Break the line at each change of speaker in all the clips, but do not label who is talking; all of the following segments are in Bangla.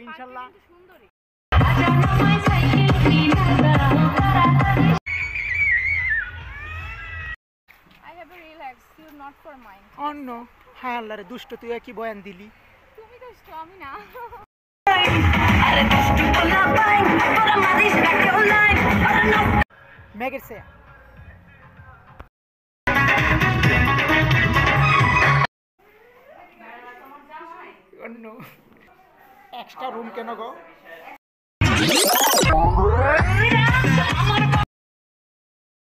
ইনশাআল্লাহ
সুন্দরী। I have a relax, you're not for mine.
Oh no, হ্যাঁ আল্লাহ রে দুষ্ট তুই কি বয়ান দিলি?
তুমি দুষ্ট আমি না।
মেঘের সে অন্য এক্সট্রা রুম কেন গো?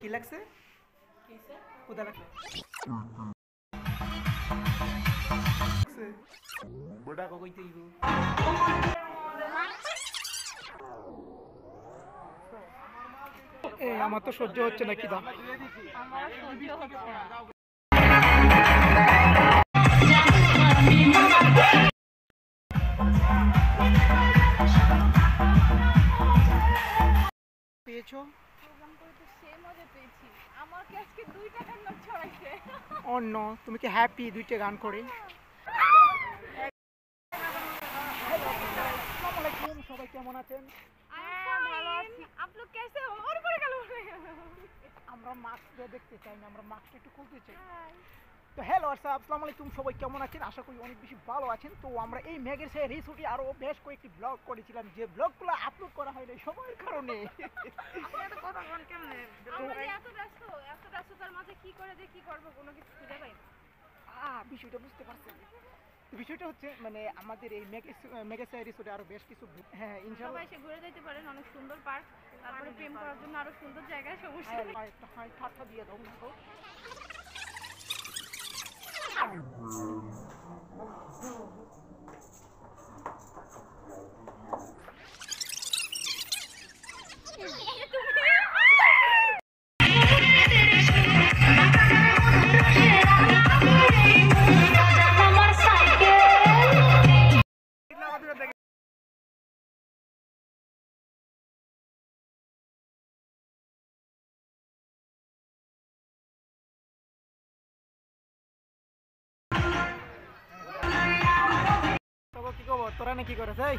কি লাগছে? কোথা লাগছে? বড়া কইতে দিব। এই আমার তো সহ্য হচ্ছে না কি দাম।
আমার সহ্য হচ্ছে না।
পেয়েছো?
প্রোগ্রাম করে তো সে মজা পেয়েছি। আমাকে আজকে 2 টাকার নোট ছড়াইছে।
অন্য তুমি কি হ্যাপি দুইটা গান করে? আসসালামু আলাইকুম, সবাই কেমন আছেন?
ভালো আছি। आप लोग कैसे हो? और পরে গেল।
আমরা মাস্ক দিয়ে দেখতে চাই না, আমরা মাস্কটা একটু খুলতে চাই। তো হ্যালো আসসালামু আলাইকুম, সবাই কেমন আছেন? আশা করি অনেক বেশি ভালো আছেন। তো আমরা এই মেঘের সাথে রিসোর্টে আরো বেশ কয়েকটি ব্লগ করেছিলাম, যে ব্লগগুলো আপলোড করা হয়নি সময়ের কারণে।
এত ব্যস্ততার মাঝে কি করে যে কি করবো কোনো কিছু খুঁজে পাই না।
বিষয়টা বুঝতে পারছেন? তো বিষয়টা হচ্ছে মানে আমাদের এই মেঘের সাথে রিসোর্টে আরো বেশ কিছু, হ্যাঁ ইনশাআল্লাহ
সবাই এসে ঘুরে যেতে পারেন, অনেক সুন্দর পার্ক, তারপরে প্রেম করার জন্য আরো সুন্দর জায়গায় সমস্যা নেই।
একটা হাই ঠাট্টা দিয়ে দাও না তো। কি খবর তোরা না কি করেছ? এই